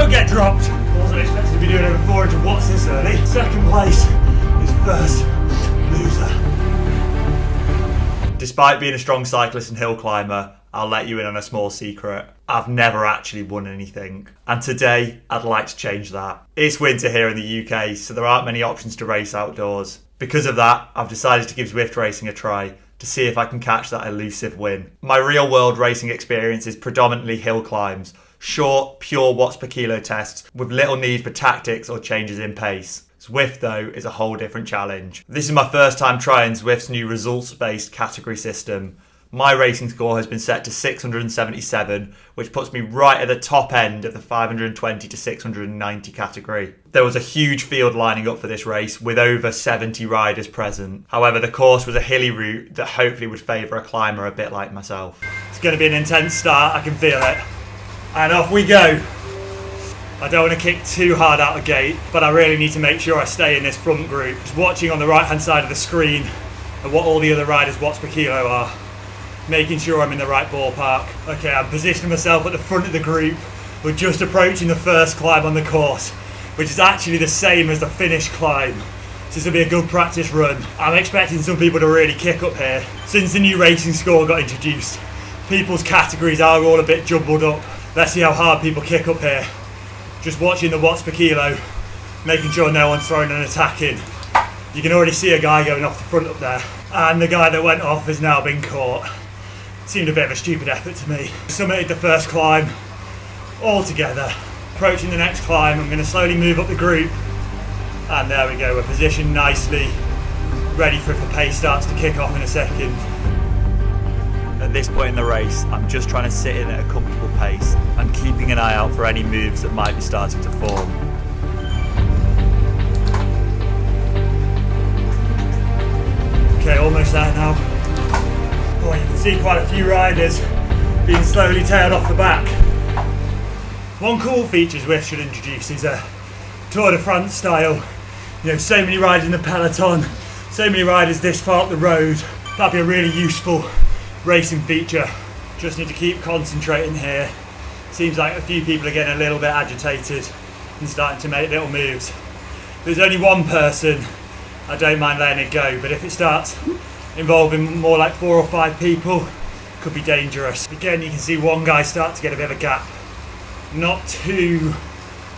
Don't get dropped. Wasn't expected to be doing over 400 watts this early. Second place is first loser. Despite being a strong cyclist and hill climber, I'll let you in on a small secret. I've never actually won anything. And today, I'd like to change that. It's winter here in the UK, so there aren't many options to race outdoors. Because of that, I've decided to give Zwift racing a try to see if I can catch that elusive win. My real world racing experience is predominantly hill climbs, short, pure watts per kilo tests with little need for tactics or changes in pace. Zwift, though, is a whole different challenge. This is my first time trying Zwift's new results-based category system. My racing score has been set to 677, which puts me right at the top end of the 520 to 690 category. There was a huge field lining up for this race with over 70 riders present. However, the course was a hilly route that hopefully would favour a climber a bit like myself. It's going to be an intense start, I can feel it. And off we go. I don't want to kick too hard out the gate, but I really need to make sure I stay in this front group. Just watching on the right hand side of the screen at what all the other riders' watts per kilo are. Making sure I'm in the right ballpark. Okay, I'm positioning myself at the front of the group. We're just approaching the first climb on the course, which is actually the same as the finish climb. So this will be a good practice run. I'm expecting some people to really kick up here. Since the new racing score got introduced, people's categories are all a bit jumbled up. Let's see how hard people kick up here. Just watching the watts per kilo, making sure no one's throwing an attack in. You can already see a guy going off the front up there, and the guy that went off has now been caught. Seemed a bit of a stupid effort to me. Summited the first climb all together. Approaching the next climb, I'm going to slowly move up the group, and there we go, we're positioned nicely, ready for if the pace starts to kick off in a second. At this point in the race, I'm just trying to sit in at a comfortable pace and keeping an eye out for any moves that might be starting to form. Okay, almost there now. Oh, you can see quite a few riders being slowly tailed off the back. One cool feature Zwift should introduce is a Tour de France style. You know, so many riders in the peloton, so many riders this far up the road. That'd be a really useful racing feature. Just need to keep concentrating here. Seems like a few people are getting a little bit agitated and starting to make little moves. If there's only one person, I don't mind letting it go, but if it starts involving more like 4 or 5 people, it could be dangerous. Again, you can see one guy start to get a bit of a gap. Not too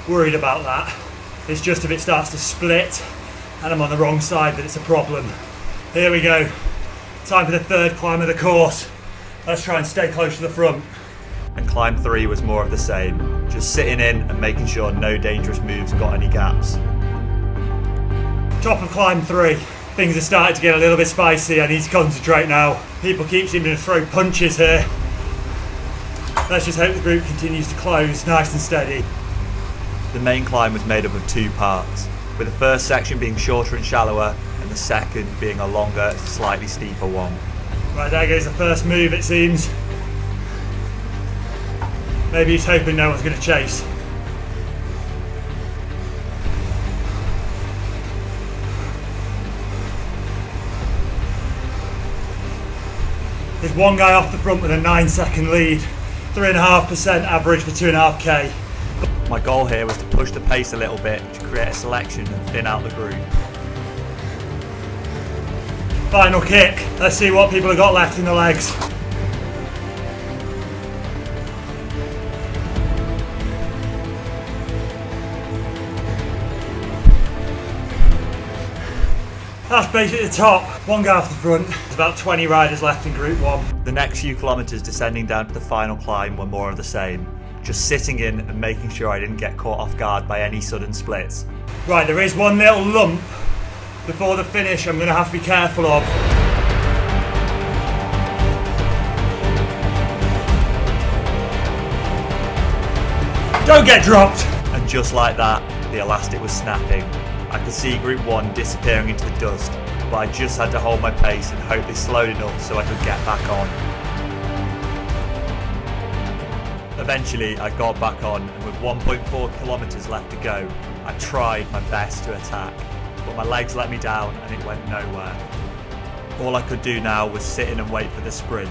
worried about that. It's just if it starts to split and I'm on the wrong side that it's a problem. Here we go. Time for the third climb of the course. Let's try and stay close to the front. And climb 3 was more of the same. Just sitting in and making sure no dangerous moves got any gaps. Top of climb 3. Things are starting to get a little bit spicy. I need to concentrate now. People keep seeming to throw punches here. Let's just hope the group continues to close nice and steady. The main climb was made up of 2 parts, with the first section being shorter and shallower, and the second being a longer, slightly steeper one. Right, there goes the first move, it seems. Maybe he's hoping no one's going to chase. There's one guy off the front with a 9-second lead, 3.5% average for 2.5k. My goal here was to push the pace a little bit to create a selection and thin out the group. Final kick. Let's see what people have got left in the legs. That's basically the top. One guy off the front. There's about 20 riders left in group 1. The next few kilometres descending down to the final climb were more of the same. Just sitting in and making sure I didn't get caught off guard by any sudden splits. Right, there is one little lump before the finish I'm going to have to be careful of. Don't get dropped! And just like that, the elastic was snapping. I could see group 1 disappearing into the dust, but I just had to hold my pace and hope they slowed enough so I could get back on. Eventually I got back on, and with 1.4 kilometres left to go, I tried my best to attack, but my legs let me down and it went nowhere. All I could do now was sit in and wait for the sprint.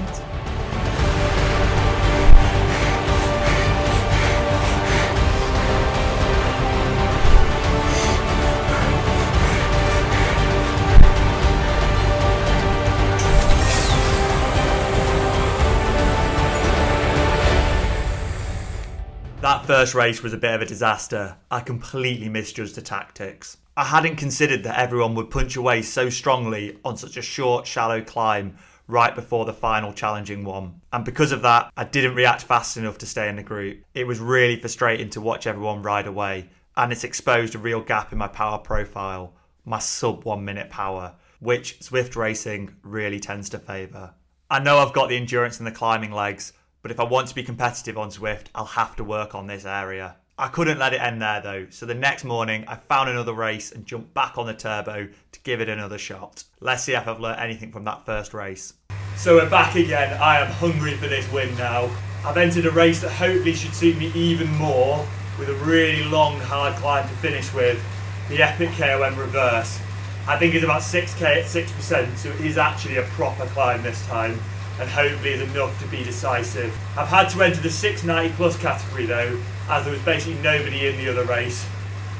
That first race was a bit of a disaster. I completely misjudged the tactics. I hadn't considered that everyone would punch away so strongly on such a short, shallow climb right before the final challenging one. And because of that, I didn't react fast enough to stay in the group. It was really frustrating to watch everyone ride away, and it's exposed a real gap in my power profile, my sub 1 minute power, which Zwift racing really tends to favour. I know I've got the endurance and the climbing legs, but if I want to be competitive on Zwift, I'll have to work on this area. I couldn't let it end there though, so the next morning I found another race and jumped back on the turbo to give it another shot. Let's see if I've learnt anything from that first race. So we're back again. I am hungry for this win now. I've entered a race that hopefully should suit me even more, with a really long hard climb to finish with, the epic KOM reverse. I think it's about 6k at 6%, so it is actually a proper climb this time, and hopefully is enough to be decisive. I've had to enter the 690 plus category though, as there was basically nobody in the other race.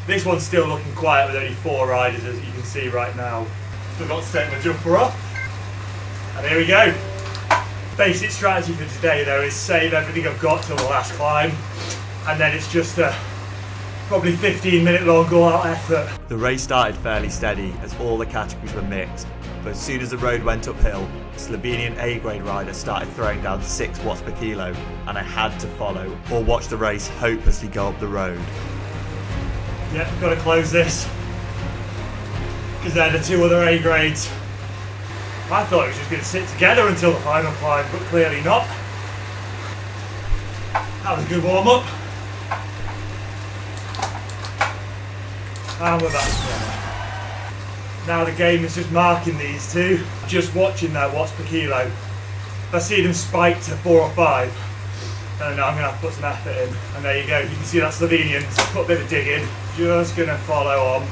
This one's still looking quiet with only 4 riders, as you can see right now. Still got to take my jumper off. And here we go. Basic strategy for today though is save everything I've got till the last climb, and then it's just a probably 15-minute long all-out effort. The race started fairly steady as all the categories were mixed, but as soon as the road went uphill, a Slovenian A-grade rider started throwing down 6 watts per kilo, and I had to follow or watch the race hopelessly go up the road. Yep, got to close this, because they're the 2 other A-grades. I thought it was just going to sit together until the final climb, but clearly not. That was a good warm-up. And we're back together. Now the game is just marking these 2, just watching their watts per kilo. If I see them spike to 4 or 5, then I'm going to have to put some effort in. And there you go, you can see that Slovenian's put a bit of digging. Just going to follow on,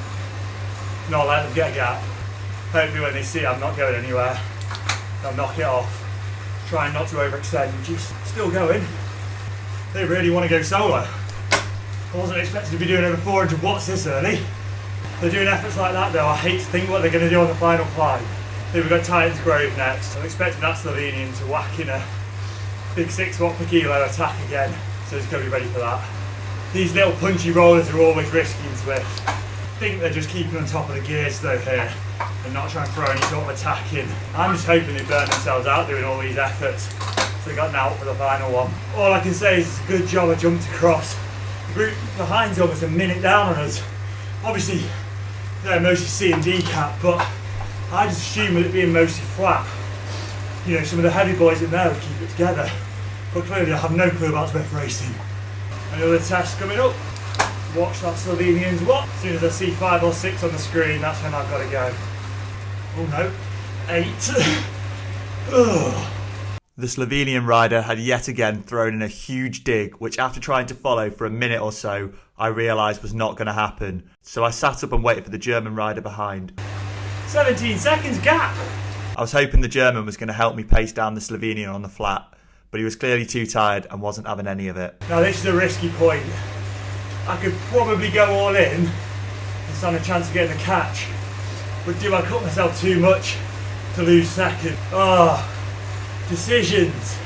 not let them get a gap. Hopefully when they see I'm not going anywhere, they'll knock it off. Trying not to overextend, which is still going. They really want to go solo. I wasn't expecting to be doing over 400 watts this early. They're doing efforts like that though. I hate to think what they're going to do on the final climb. Then we've got Titans Grove next. I'm expecting that Slovenian to whack in a big 6 watt per kilo attack again. So just got to be ready for that. These little punchy rollers are always risky in Zwift. I think they're just keeping on top of the gears though here, and not trying to throw any sort of attack in. I'm just hoping they burn themselves out doing all these efforts, so they got an out for the final one. All I can say is it's a good job I jumped across. The group behind's almost a minute down on us. Obviously they're mostly C and D cap, but I just assume with it being mostly flat, you know, some of the heavy boys in there would keep it together. But clearly I have no clue about Zwift racing. Another test coming up. Watch that Slovenian's watch. As soon as I see 5 or 6 on the screen, that's when I've got to go. Oh no, 8. The Slovenian rider had yet again thrown in a huge dig, which after trying to follow for a minute or so, I realised was not going to happen. So I sat up and waited for the German rider behind. 17 seconds gap! I was hoping the German was going to help me pace down the Slovenian on the flat, but he was clearly too tired and wasn't having any of it. Now this is a risky point. I could probably go all in and stand a chance of getting a catch, but do I cut myself too much to lose second? Decisions.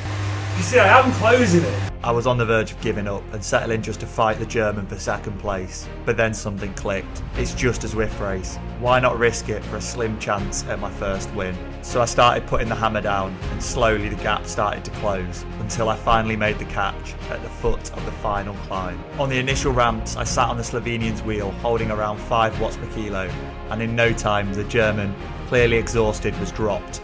You see, I am closing it. I was on the verge of giving up and settling just to fight the German for second place, but then something clicked. It's just a Zwift race. Why not risk it for a slim chance at my first win? So I started putting the hammer down, and slowly the gap started to close until I finally made the catch at the foot of the final climb. On the initial ramps, I sat on the Slovenian's wheel holding around 5 watts per kilo, and in no time the German, clearly exhausted, was dropped.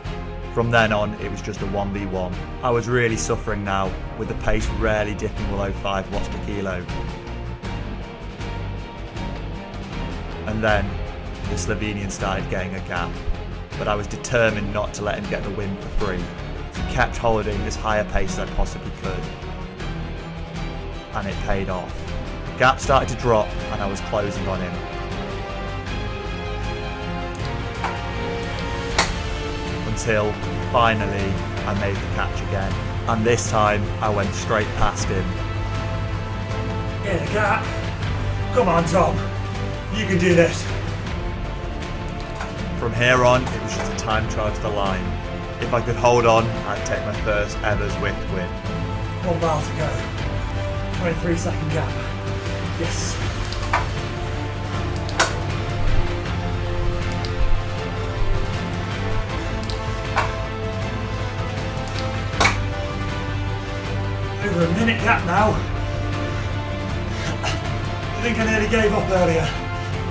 From then on, it was just a 1v1. I was really suffering now, with the pace rarely dipping below 5 watts per kilo. And then, the Slovenian started getting a gap, but I was determined not to let him get the win for free, so kept holding as high a pace as I possibly could. And it paid off. The gap started to drop, and I was closing on him. Until, finally, I made the catch again. And this time, I went straight past him. Get a gap. Come on, Tom. You can do this. From here on, it was just a time trial to the line. If I could hold on, I'd take my first ever Zwift win. 1 mile to go. 23-second gap. Yes. Over a minute gap now. I think I nearly gave up earlier.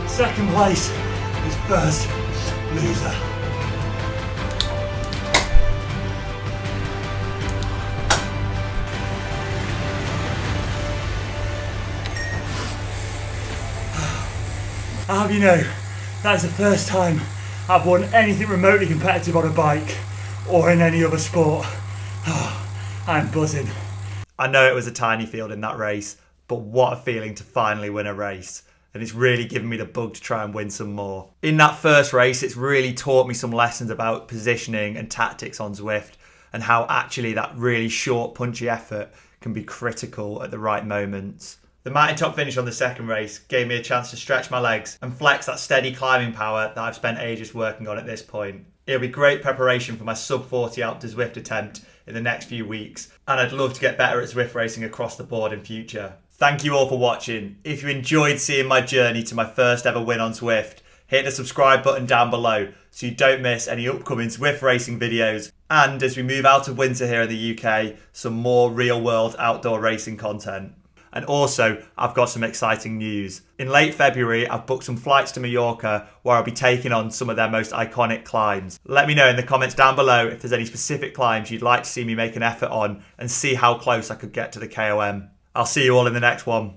Second place is first loser. I'll have you know, that is the first time I've won anything remotely competitive on a bike or in any other sport. I'm buzzing. I know it was a tiny field in that race, but what a feeling to finally win a race. And it's really given me the bug to try and win some more. In that first race, it's really taught me some lessons about positioning and tactics on Zwift, and how actually that really short, punchy effort can be critical at the right moments. The mountaintop finish on the second race gave me a chance to stretch my legs and flex that steady climbing power that I've spent ages working on at this point. It'll be great preparation for my sub 40 Alp to Zwift attempt in the next few weeks, and I'd love to get better at Zwift racing across the board in future. Thank you all for watching. If you enjoyed seeing my journey to my first ever win on Zwift, hit the subscribe button down below so you don't miss any upcoming Zwift racing videos, and as we move out of winter here in the UK, some more real world outdoor racing content. And also, I've got some exciting news. In late February, I've booked some flights to Mallorca where I'll be taking on some of their most iconic climbs. Let me know in the comments down below if there's any specific climbs you'd like to see me make an effort on and see how close I could get to the KOM. I'll see you all in the next one.